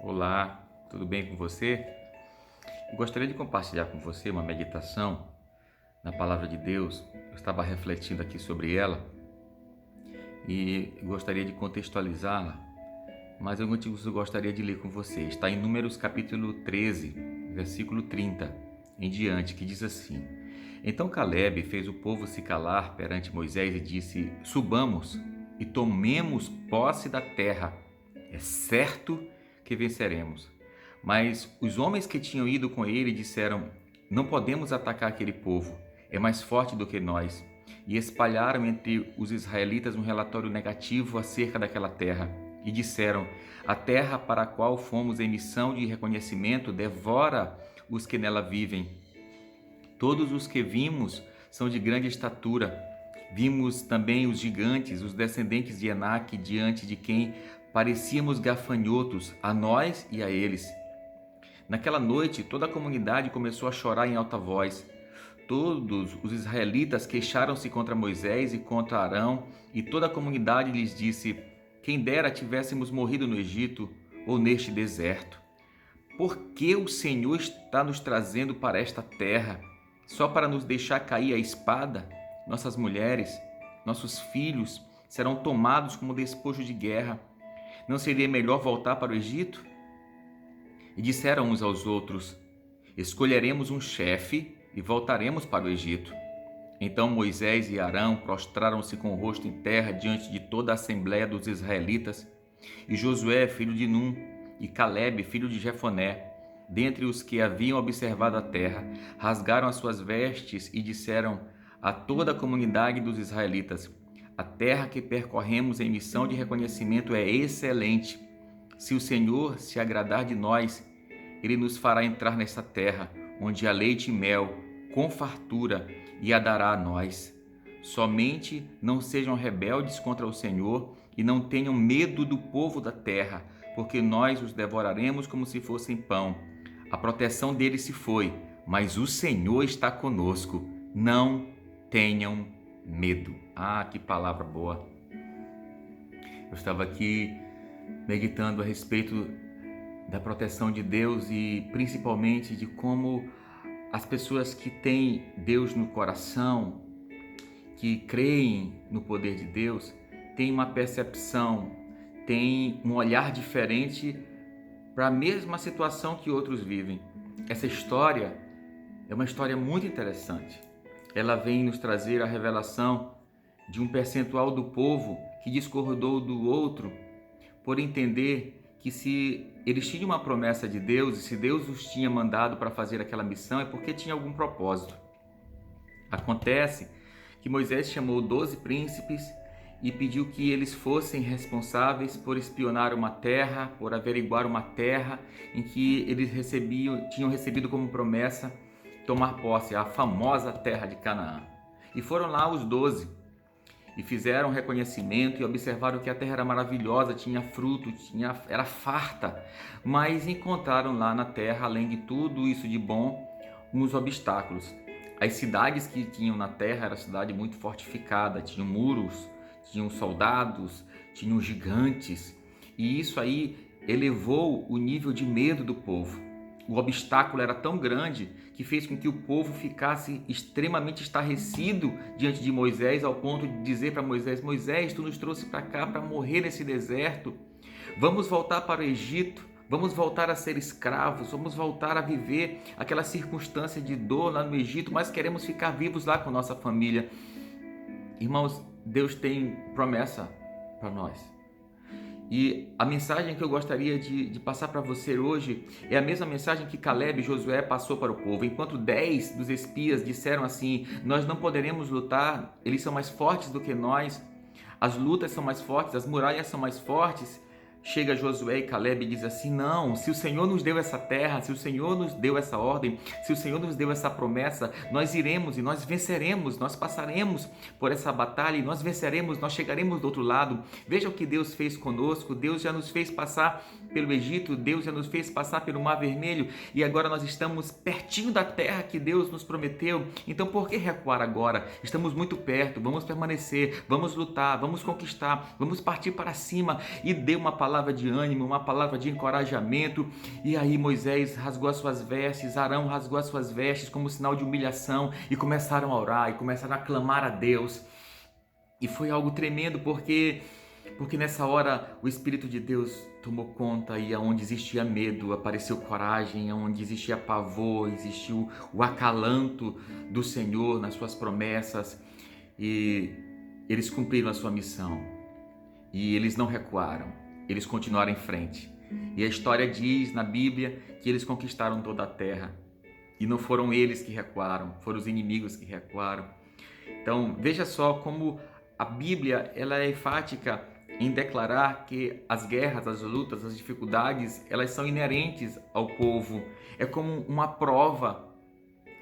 Olá, tudo bem com você? Eu gostaria de compartilhar com você uma meditação na Palavra de Deus. Eu estava refletindo aqui sobre ela e gostaria de contextualizá-la, mas eu gostaria de ler com você. Está em Números capítulo 13, versículo 30 em diante, que diz assim: Então Caleb fez o povo se calar perante Moisés e disse: Subamos e tomemos posse da terra. É certo que venceremos. Mas os homens que tinham ido com ele disseram: Não podemos atacar aquele povo, é mais forte do que nós. E espalharam entre os israelitas um relatório negativo acerca daquela terra. E disseram: A terra para a qual fomos em missão de reconhecimento devora os que nela vivem. Todos os que vimos são de grande estatura. Vimos também os gigantes, os descendentes de Enaque, diante de quem parecíamos gafanhotos, a nós e a eles. Naquela noite, toda a comunidade começou a chorar em alta voz. Todos os israelitas queixaram-se contra Moisés e contra Arão, e toda a comunidade lhes disse: Quem dera tivéssemos morrido no Egito ou neste deserto. Por que o Senhor está nos trazendo para esta terra? Só para nos deixar cair a espada? Nossas mulheres, nossos filhos serão tomados como despojo de guerra. Não seria melhor voltar para o Egito? E disseram uns aos outros: Escolheremos um chefe e voltaremos para o Egito. Então Moisés e Arão prostraram-se com o rosto em terra diante de toda a assembleia dos israelitas. E Josué, filho de Num, e Caleb, filho de Jefoné, dentre os que haviam observado a terra, rasgaram as suas vestes e disseram a toda a comunidade dos israelitas: A terra que percorremos em missão de reconhecimento é excelente. Se o Senhor se agradar de nós, Ele nos fará entrar nessa terra, onde há leite e mel, com fartura, e a dará a nós. Somente não sejam rebeldes contra o Senhor e não tenham medo do povo da terra, porque nós os devoraremos como se fossem pão. A proteção deles se foi, mas o Senhor está conosco. Não tenham medo. Ah, que palavra boa! Eu estava aqui meditando a respeito da proteção de Deus e principalmente de como as pessoas que têm Deus no coração, que creem no poder de Deus, têm uma percepção, têm um olhar diferente para a mesma situação que outros vivem. Essa história é uma história muito interessante. Ela vem nos trazer a revelação de um percentual do povo que discordou do outro por entender que se eles tinham uma promessa de Deus e se Deus os tinha mandado para fazer aquela missão é porque tinha algum propósito. Acontece que Moisés chamou 12 príncipes e pediu que eles fossem responsáveis por espionar uma terra, por averiguar uma terra em que eles tinham recebido como promessa tomar posse, a famosa terra de Canaã. E foram lá os 12 e fizeram reconhecimento e observaram que a terra era maravilhosa, tinha fruto, era farta, mas encontraram lá na terra, além de tudo isso de bom, uns obstáculos. As cidades que tinham na terra era cidade muito fortificada, tinham muros, tinham soldados, tinham gigantes, e isso aí elevou o nível de medo do povo. O obstáculo era tão grande que fez com que o povo ficasse extremamente estarrecido diante de Moisés, ao ponto de dizer para Moisés: Moisés, tu nos trouxe para cá para morrer nesse deserto. Vamos voltar para o Egito, vamos voltar a ser escravos, vamos voltar a viver aquela circunstância de dor lá no Egito, mas queremos ficar vivos lá com nossa família. Irmãos, Deus tem promessa para nós. E a mensagem que eu gostaria de passar para você hoje é a mesma mensagem que Caleb e Josué passou para o povo. Enquanto 10 dos espias disseram assim: nós não poderemos lutar, eles são mais fortes do que nós, as lutas são mais fortes, as muralhas são mais fortes. Chega Josué e Caleb e diz assim: não, se o Senhor nos deu essa terra, se o Senhor nos deu essa ordem, se o Senhor nos deu essa promessa, nós iremos e nós venceremos, nós passaremos por essa batalha e nós venceremos, nós chegaremos do outro lado. Veja o que Deus fez conosco. Deus já nos fez passar pelo Egito, Deus já nos fez passar pelo Mar Vermelho e agora nós estamos pertinho da terra que Deus nos prometeu. Então por que recuar agora? Estamos muito perto, vamos permanecer, vamos lutar, vamos conquistar, vamos partir para cima. E deu uma palavra palavra de ânimo, uma palavra de encorajamento. E aí Moisés rasgou as suas vestes, Arão rasgou as suas vestes como sinal de humilhação e começaram a orar e começaram a clamar a Deus. E foi algo tremendo porque nessa hora o Espírito de Deus tomou conta e aonde existia medo apareceu coragem, aonde existia pavor existiu o acalanto do Senhor nas suas promessas, e eles cumpriram a sua missão e eles não recuaram, eles continuaram em frente. E a história diz na Bíblia que eles conquistaram toda a terra e não foram eles que recuaram, foram os inimigos que recuaram. Então veja só como a Bíblia ela é enfática em declarar que as guerras, as lutas, as dificuldades, elas são inerentes ao povo. É como uma prova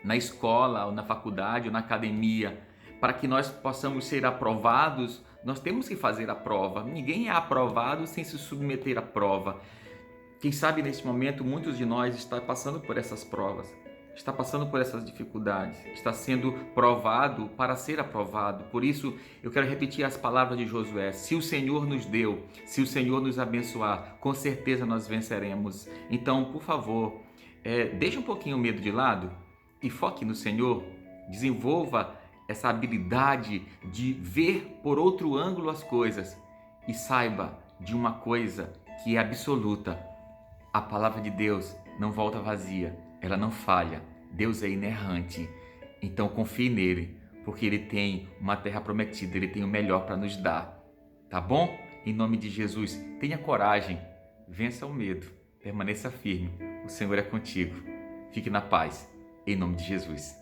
na escola, ou na faculdade, ou na academia. Para que nós possamos ser aprovados, nós temos que fazer a prova. Ninguém é aprovado sem se submeter à prova. Quem sabe nesse momento muitos de nós estão passando por essas provas, está passando por essas dificuldades, está sendo provado para ser aprovado. Por isso, eu quero repetir as palavras de Josué: se o Senhor nos deu, se o Senhor nos abençoar, com certeza nós venceremos. Então, por favor, deixe um pouquinho o medo de lado e foque no Senhor, desenvolva essa habilidade de ver por outro ângulo as coisas e saiba de uma coisa que é absoluta: a palavra de Deus não volta vazia. Ela não falha, Deus é inerrante, então confie nele, porque ele tem uma terra prometida, ele tem o melhor para nos dar, tá bom? Em nome de Jesus, tenha coragem, vença o medo, permaneça firme, o Senhor é contigo, fique na paz, em nome de Jesus.